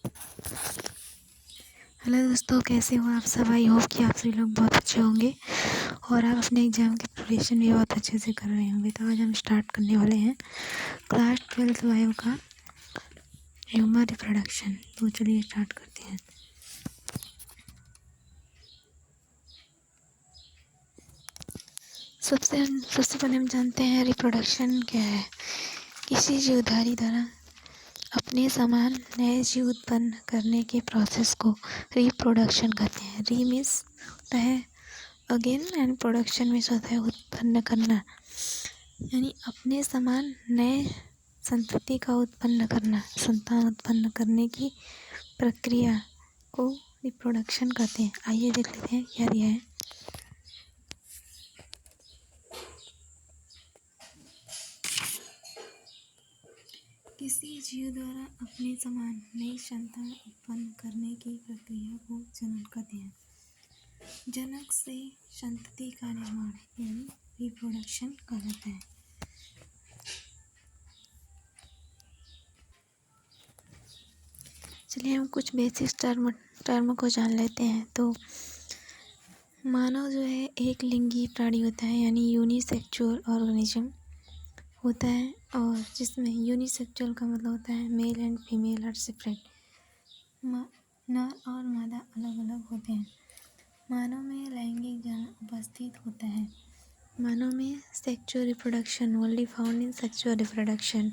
Hello दोस्तों, कैसे हो आप सब। आई होप कि आप सभी लोग बहुत अच्छे होंगे और आप अपने एग्ज़ाम की प्रिपरेशन भी बहुत अच्छे से कर रहे होंगे। तो आज हम स्टार्ट करने वाले हैं क्लास 12th बायो का ह्यूमन रिप्रोडक्शन। तो चलिए स्टार्ट करते हैं। सबसे पहले हम जानते हैं रिप्रोडक्शन क्या है। किसी जीवधारी द्वारा अपने समान नए जीव उत्पन्न करने के प्रोसेस को रिप्रोडक्शन कहते हैं। री मीन्स होता है अगेन एंड प्रोडक्शन मीन्स होता है उत्पन्न करना, यानी अपने समान नए संतति का उत्पन्न करना, संतान उत्पन्न करने की प्रक्रिया को रिप्रोडक्शन कहते हैं। आइए देख लेते हैं क्या दिया है। किसी जीव द्वारा अपने समान नई संतान उत्पन्न करने की प्रक्रिया को जनन कहते हैं। जनक से संतति का निर्माण यानी रिप्रोडक्शन कहलाता है। चलिए हम कुछ बेसिक टर्म को जान लेते हैं। तो मानव जो है एक लिंगी प्राणी होता है, यानी यूनिसेक्सुअल ऑर्गेनिज्म होता है, और जिसमें यूनिसेक्सुअल का मतलब होता है male and female are separate, नर और मादा अलग अलग होते हैं। मानव में लैंगिक जनन उपस्थित होता है। मानव में sexual reproduction only found in sexual reproduction.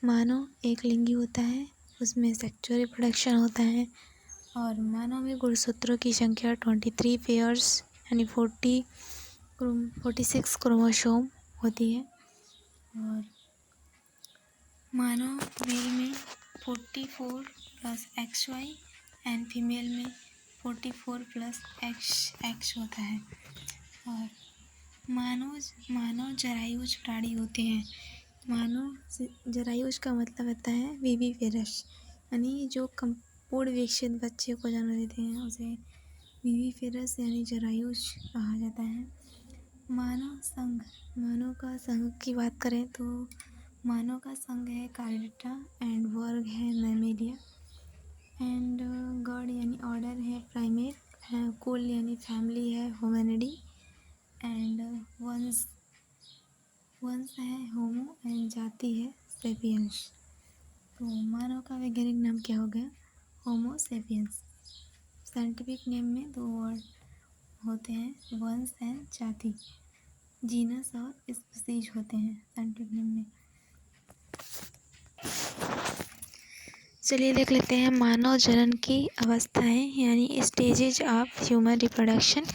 मानव एक लिंगी होता है, उसमें सेक्सुअल रिप्रोडक्शन होता है। और मानव में गुणसूत्रों की संख्या 23 पेयर्स यानी 46 क्रोमोसोम होती है। और मानव मेल में 44 प्लस XY एंड फीमेल में 44 प्लस XX होता है। और मानव जरायुज प्राणी होते हैं। मानव जरायुज का मतलब होता है विविपेरस, यानी जो पूर्ण विकसित बच्चे को जन्म देते हैं उसे विविपेरस यानी जरायुज कहा जाता है। मानव का संघ की बात करें तो मानव का संघ है कार्डेटा एंड वर्ग है मैमेलिया एंड गॉड यानी ऑर्डर है प्राइमेट, कुल यानी फैमिली है होमिनिडी एंड वंश है होमो एंड जाति है सेपियंस। तो मानव का वैज्ञानिक नाम क्या हो गया? होमो सेपियंस। साइंटिफिक नेम में 2 वर्ड होते हैं, वंश एंड जाति। जीनस और स्पीसीज होते हैं साइंटिफिक नेम में। चलिए देख लेते हैं मानव जनन की अवस्थाएं यानी स्टेजेज ऑफ ह्यूमन रिप्रोडक्शन।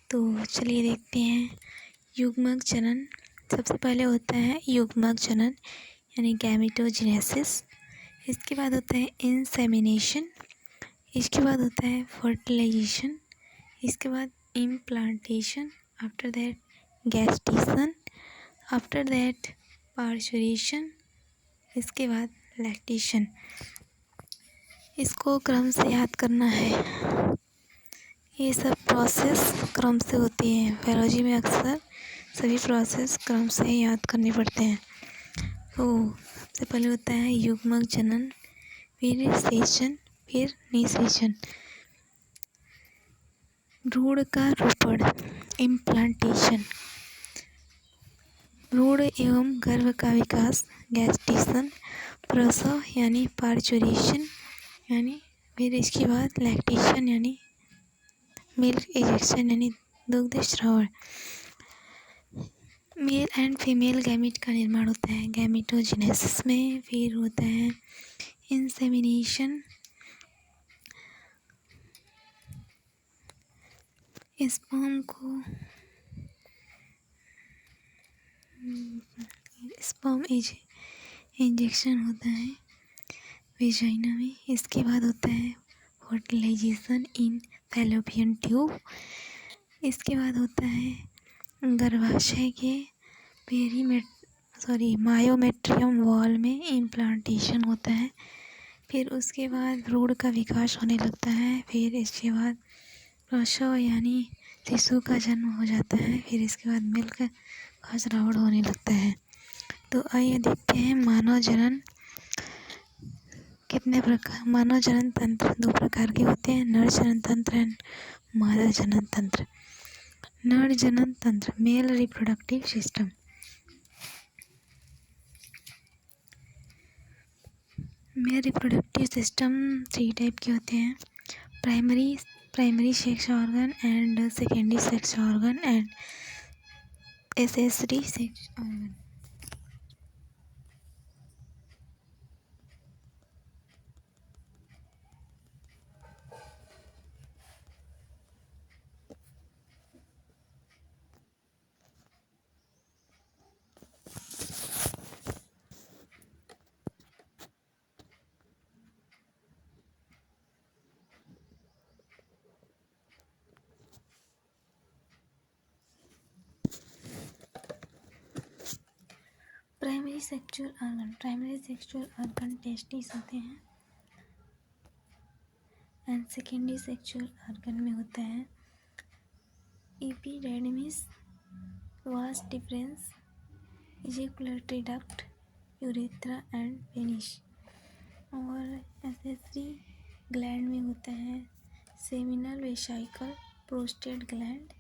तो चलिए देखते हैं युग्मक जनन। सबसे पहले होता है युग्मक जनन यानी गैमेटोजेनेसिस। इसके बाद होता है इंसेमिनेशन। इसके बाद होता है फर्टिलाइजेशन। इसके बाद implantation. After that gestation. After that parturition. इसके बाद लैक्टेशन। इसको क्रम से याद करना है। ये सब प्रोसेस क्रम से होती हैं। बायोलॉजी में अक्सर सभी प्रोसेस क्रम से याद करने पड़ते हैं। तो सबसे पहले होता है युग्मक जनन, फिर सेशन, फिर निषेचन। भ्रूण का रोपण इम्प्लांटेशन। भ्रूण एवं गर्भ का विकास गैस्टेशन। प्रसव यानी पार्चुरेशन यानी, फिर इसके बाद लैक्टेशन यानी मिल्क इजेक्शन यानी दुग्ध स्राव। मेल एंड फीमेल गैमीट का निर्माण होता है गैमेटोजेनेसिस में। फिर होता है इंसेमिनेशन। स्पर्म इंजेक्शन होता है वेजाइना में। इसके बाद होता है फर्टिलाइजेशन इन फैलोपियन ट्यूब। इसके बाद होता है गर्भाशय के मायोमेट्रियम वॉल में इम्प्लांटेशन होता है। फिर उसके बाद भ्रूण का विकास होने लगता है। फिर इसके बाद प्रसव यानी शिशु का जन्म हो जाता है। फिर इसके बाद मिल्क का स्राव होने लगता है। तो आइए देखते हैं मानव जनन कितने प्रकार मानव जनन तंत्र 2 प्रकार के होते हैं, नर जनन तंत्र एंड मादा जनन तंत्र। नर जनन तंत्र male reproductive system. Male reproductive system 3 type के होते हैं, primary sex organ and secondary sex organ and accessory sex organ. Primary sexual organ testis होते हैं एंड सेकेंडरी सेक्सुअल ऑर्गन में होता है epidermis, vas deferens, ejaculatory duct, urethra and penis. और accessory gland में होता है seminal vesicle, prostate gland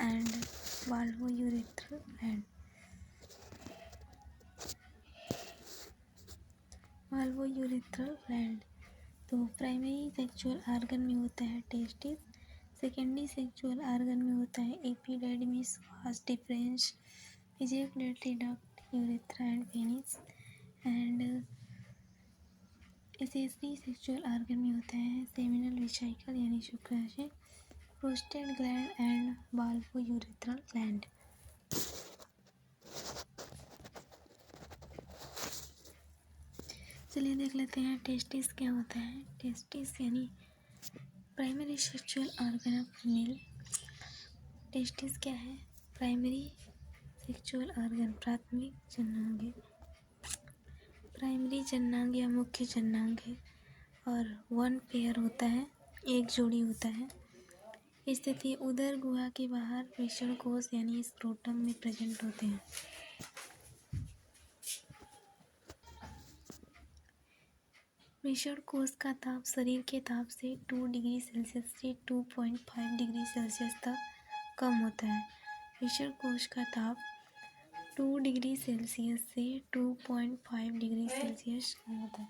and bulbourethral gland. तो प्राइमरी सेक्सुअल ऑर्गन में होता है टेस्टिस, सेकेंडरी सेक्सुअल ऑर्गन में होता है epidermis, vas deferens, ejaculatory duct, urethra and penis. And accessory sexual organ में होता है सेमिनल वेसिकल यानी शुक्राशय, prostate gland and bulbourethral gland. चलिए देख लेते हैं टेस्टिस क्या होता है। टेस्टिस यानी primary sexual organ of male. Testis क्या है? प्राइमरी सेक्सुअल ऑर्गन, प्राथमिक जननांग। प्राइमरी जननांग या मुख्य जननांग है और 1 पेयर होता है, एक जोड़ी होता है। स्थिति उदर गुहा के बाहर वृषण कोश यानी स्क्रोटम में प्रेजेंट होते हैं। वृषण कोश का ताप शरीर के ताप से 2 डिग्री सेल्सियस से 2.5 डिग्री सेल्सियस तक कम होता है। वृषण कोश का ताप 2 डिग्री सेल्सियस से 2.5 डिग्री सेल्सियस कम होता है।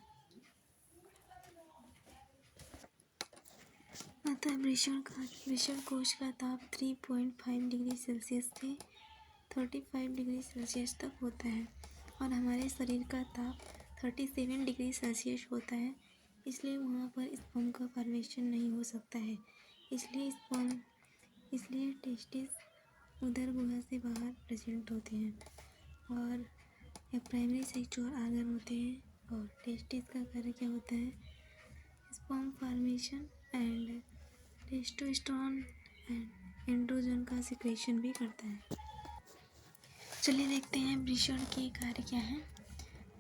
अतः वृषण कोश का ताप 3.5 डिग्री सेल्सियस से 35 डिग्री सेल्सियस तक होता है और हमारे शरीर का ताप 37 डिग्री सेल्सियस होता है, इसलिए वहाँ पर स्पर्म का फॉर्मेशन नहीं हो सकता है। इसलिए टेस्टिस उदर गुहा से बाहर प्रेजेंट होते हैं और यह प्राइमरी सेक्सुअल ऑर्गन होते हैं। और टेस्टिस का कार्य क्या होता है? Sperm formation and testosterone and androgen का सिक्रेशन भी करता है। चलिए देखते हैं वृषण के कार्य क्या है।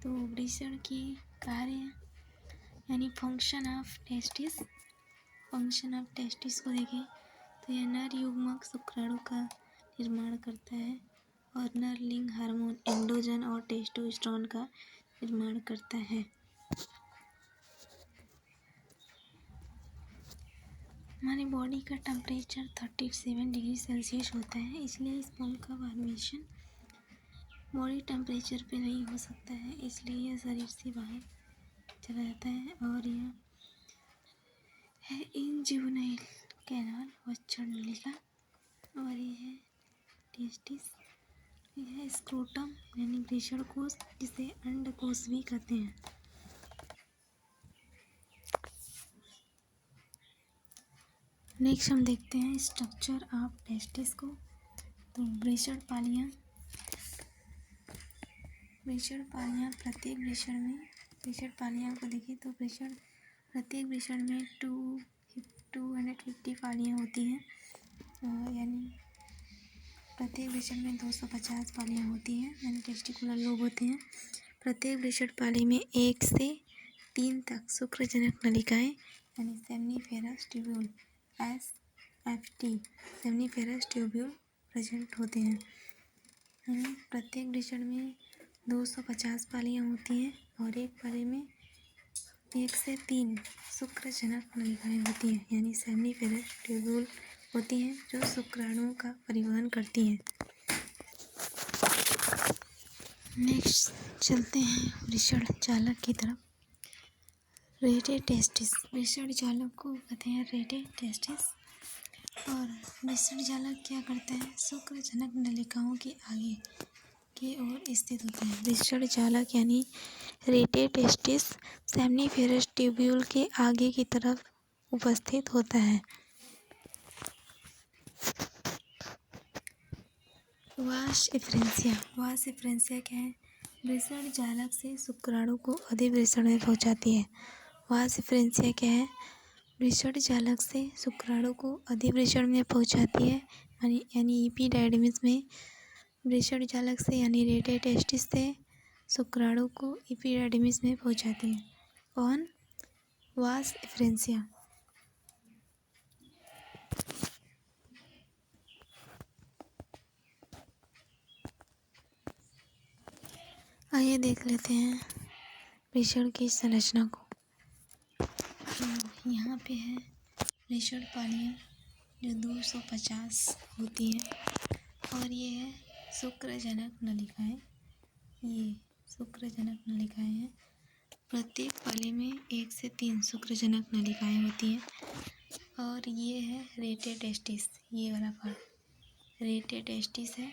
तो वृषण के कार्य यानी फंक्शन ऑफ टेस्टिस को देखें तो यह नर युग्मक शुक्राणु का निर्माण करता है और नर लिंग हार्मोन एंड्रोजन और टेस्टोस्टेरोन का निर्माण करता है। हमारी बॉडी का टेम्परेचर 37 डिग्री सेल्सियस होता है, इसलिए स्पर्म का फॉर्मेशन बॉडी टेम्परेचर पे नहीं हो सकता है, इसलिए यह शरीर से बाहर चला जाता है। और यह है इंजुवेनाइल कैनाल वक्षण नलिका। और यह है टेस्टिस, यह है स्क्रोटम यानी वृषण कोश, जिसे अंडकोश भी कहते हैं। नेक्स्ट हम देखते हैं स्ट्रक्चर ऑफ टेस्टिस को। तो वृषण पालियाँ प्रत्येक वृषण पालियाँ को देखें तो प्रत्येक वृषण में 250 पालियाँ होती हैं, यानी प्रत्येक वृषण में 250 पालियाँ होती हैं, यानी टेस्टिकुलर लोब होते हैं। प्रत्येक वृषण पाली में 1 से 3 तक शुक्रजनक नलिकाएं यानी seminiferous tubule SFT seminiferous tubule present होते हैं। प्रत्येक वृषण में 250 पालियाँ होती हैं और एक पाली में 1 से 3 शुक्रजनक नलिकाएं होती हैं, यानी सेमनीफेरस ट्यूब्यूल होती हैं जो शुक्राणुओं का परिवहन करती हैं। नेक्स्ट चलते हैं वृषण जालक की तरफ। रेटेटेस्टिस, वृषण जालक को कहते हैं रेटेटेस्टिस। और वृषण जालक क्या करता है? शुक्रजनक नलिकाओं के आगे की ओर स्थित होता है। वृषण जालक यानी रेटेटेस्टिस सेमनीफेरस ट्यूब्यूल के आगे की तरफ उपस्थित होता है। वास एफरेंसिया, वास एफरेंसिया क्या है? वृषण जालक से शुक्राणु को अधिवृषण में पहुंचाती है। वास एफरेंसिया क्या है? वृषण जालक से शुक्राणु को अधिवृषण में पहुंचाती है, यानी एपिडायडिमिस में वृषण जालक से यानी रेटेटेस्टिस से शुक्राणु को एपिडायडिमिस में पहुंचाती है। कौन? वास एफरेंसिया। आइए देख लेते हैं वृषण की संरचना को। तो यहाँ पे है वृषण पालियाँ जो 250 होती हैं और ये है शुक्रजनक नलिकाएं। ये शुक्रजनक नलिकाएं हैं। प्रत्येक पाली में 1 से 3 शुक्रजनक नलिकाएं होती हैं। और ये है रेटेटेस्टिस, ये वाला पार्ट रेटेटेस्टिस है।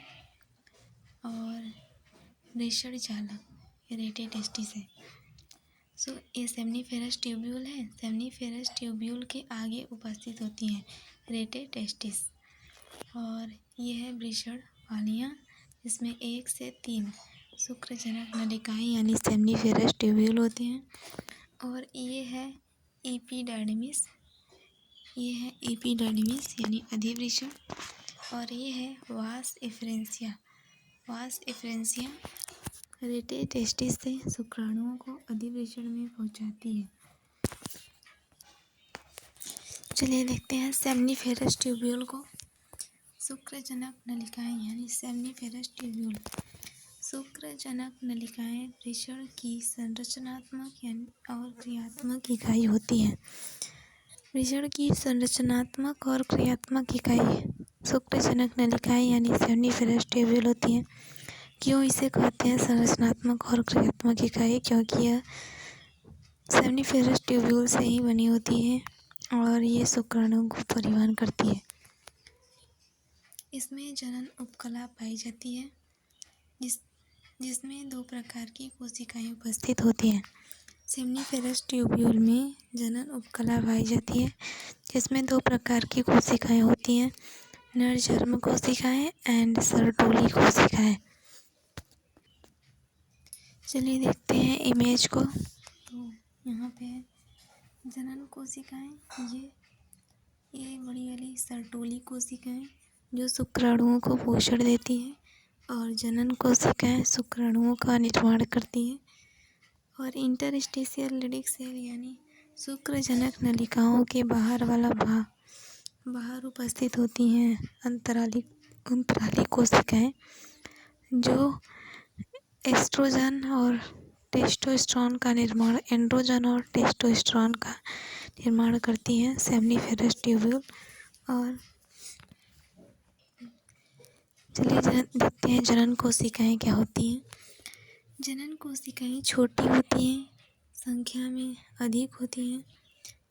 और वृषण जालक रेटेटेस्टिस है। सो ये सेमनीफेरस ट्यूब्यूल है। सेमनीफेरस ट्यूब्यूल के आगे उपस्थित होती हैं रेटेटेस्टिस। और ये है वृषण पालियाँ जिसमें 1 से 3 शुक्रजनक नलिकाएं यानी सेमनीफेरस ट्यूब्यूल होते हैं। और ये है एपिडायडिमिस, ये है एपिडायडिमिस यानी अधिवृषण। और ये है वास एफरेंसिया, वास एफरेंसिया रेटेटेस्टिस से शुक्राणुओं को अधिवृषण में पहुंचाती है। चलिए देखते हैं सेमनीफेरस ट्यूब्यूल को। शुक्रजनक नलिकाएं यानी सेमनीफेरस ट्यूब्यूल। शुक्रजनक नलिकाएं वृषण की संरचनात्मक और क्रियात्मक इकाई होती हैं। वृषण की संरचनात्मक और क्रियात्मक इकाई शुक्रजनक नलिकाएं यानी सेमनीफेरस ट्यूब्यूल होती हैं। क्यों इसे कहते हैं संरचनात्मक और क्रियात्मक इकाई? क्योंकि यह सेमनीफेरस ट्यूब्यूल से ही बनी होती है और ये शुक्राणुओं को परिवहन करती है। इसमें जनन उपकला पाई जाती है जिसमें 2 प्रकार की कोशिकाएं उपस्थित होती हैं। सेमनीफेरस ट्यूब्यूल में जनन उपकला पाई जाती है जिसमें 2 प्रकार की कोशिकाएं होती हैं, नरजर्म कोशिकाएं एंड सर्टोली कोशिकाएं। चलिए देखते हैं इमेज को। तो यहाँ पे है जनन कोशिकाएं, ये बड़ी वाली सर्टोली कोशिकाएं जो शुक्राणुओं को पोषण देती हैं। और जनन कोशिकाएं शुक्राणुओं का निर्माण करती हैं। और इंटरस्टिशियल लिडिक सेल यानी शुक्रजनक नलिकाओं के बाहर वाला भाग बाहर उपस्थित होती हैं अंतराली कोशिकाएं जो एस्ट्रोजन और टेस्टोस्टेरोन का निर्माण एंड्रोजन और टेस्टोस्टेरोन का निर्माण करती हैं सेमनीफेरस ट्यूब्यूल। और चलिए देखते हैं जनन कोशिकाएं क्या होती हैं। जनन कोशिकाएं छोटी होती हैं, संख्या में अधिक होती हैं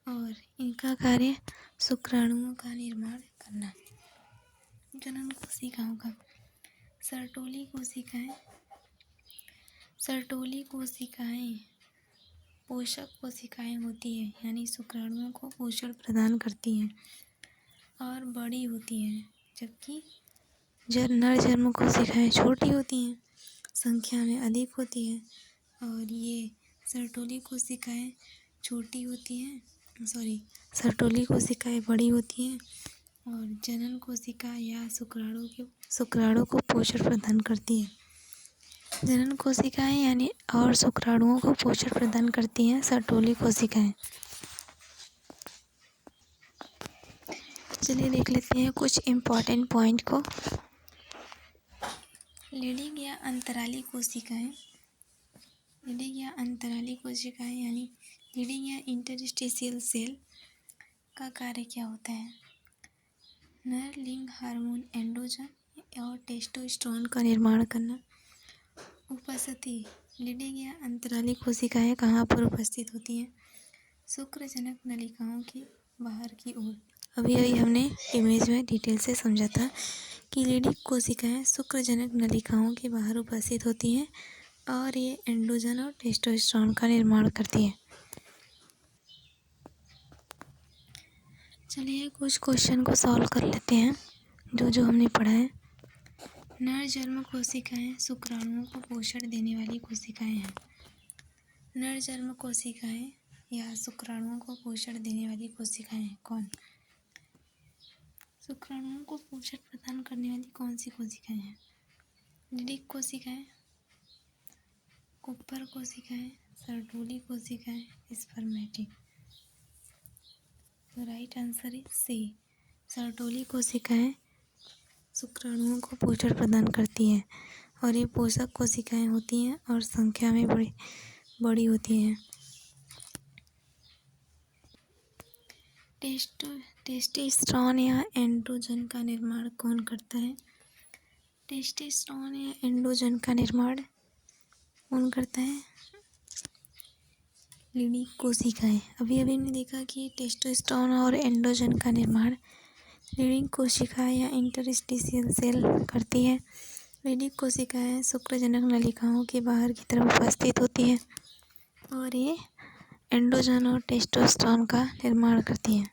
और इनका कार्य शुक्राणुओं का निर्माण करना। जनन कोशिकाओं का सर्टोली कोशिकाएं पोषक कोशिकाएं होती हैं, यानी शुक्राणुओं को पोषण प्रदान करती हैं और बड़ी होती हैं। जबकि नरजन्म कोशिकाएं छोटी होती हैं, संख्या में अधिक होती हैं। और ये सर्टोली कोशिकाएं सर्टोली कोशिकाएं बड़ी होती हैं और जनन कोशिका या शुक्राणु को पोषण प्रदान करती हैं। जनन कोशिकाएं यानी और शुक्राणुओं को पोषण प्रदान करती हैं सर्टोली कोशिकाएं। चलिए देख लेते हैं कुछ इम्पॉर्टेंट पॉइंट को। लीडिंग या अंतराली कोशिकाएं यानी लीडिंग या इंटरस्टिशियल सेल का कार्य क्या होता है? नर लिंग हार्मोन एंड्रोजन और टेस्टोस्टेरोन का निर्माण करना। उपस्थिति लीडिंग या अंतराली कोशिकाएं कहाँ पर उपस्थित होती हैं? शुक्रजनक नलिकाओं के बाहर की ओर। अभी हमने इमेज में डिटेल से समझा था कि लीडिंग कोशिकाएं शुक्रजनक नलिकाओं के बाहर उपस्थित होती हैं और ये एंड्रोजन और टेस्टोस्टेरोन का निर्माण करती हैं। चलिए कुछ क्वेश्चन को सॉल्व कर लेते हैं जो हमने पढ़ा है। नर जन्म कोशिकाएं शुक्राणुओं को पोषण देने वाली कोशिकाएं हैं। नर जन्म कोशिकाएं या शुक्राणुओं को पोषण देने वाली कोशिकाएं हैं। कौन? शुक्राणुओं को पोषण प्रदान करने वाली कौन सी कोशिकाएं हैं? लीडिंग कोशिकाएं, कुपर कोशिकाएं, सर्टोली कोशिकाएं, स्पर्मेटिक। तो राइट आंसर है सी, सर्टोली कोशिकाएं शुक्राणुओं को पोषण प्रदान करती हैं और ये पोषक कोशिकाएं होती हैं और संख्या में बड़ी होती हैं। टेस्टोस्टेरोन या एंड्रोजन का निर्माण कौन करता है? टेस्टोस्टेरोन या एंड्रोजन का निर्माण कौन करता है? लीडिंग कोशिकाएं। अभी हमने देखा कि टेस्टोस्टेरोन और एंड्रोजन का निर्माण लीडिंग कोशिकाएं या इंटरस्टिशियल सेल करती है। लीडिंग कोशिकाएं शुक्रजनक नलिकाओं के बाहर की तरफ उपस्थित होती है और ये एंड्रोजन और टेस्टोस्टेरोन का निर्माण करती हैं।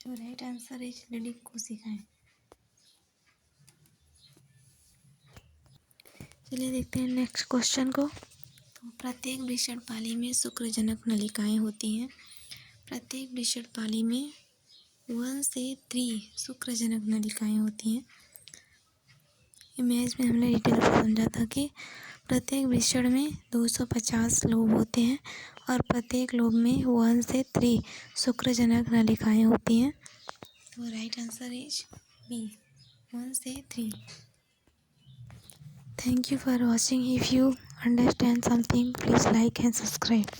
तो राइट आंसर इज लीडिंग कोशिकाएं। चलिए देखते हैं नेक्स्ट क्वेश्चन को। तो प्रत्येक वृषणपाली में शुक्रजनक नलिकाएं होती हैं। प्रत्येक वृषणपाली में 1 से 3 शुक्रजनक नलिकाएं होती हैं। इमेज में हमने डिटेल से समझा था कि प्रत्येक वृषण में 250 लोब होते हैं और प्रत्येक लोब में 1 से 3 शुक्रजनक नलिकाएं होती हैं। तो राइट आंसर इज बी, 1 से 3। Thank you for watching. If you understand something, please like and subscribe.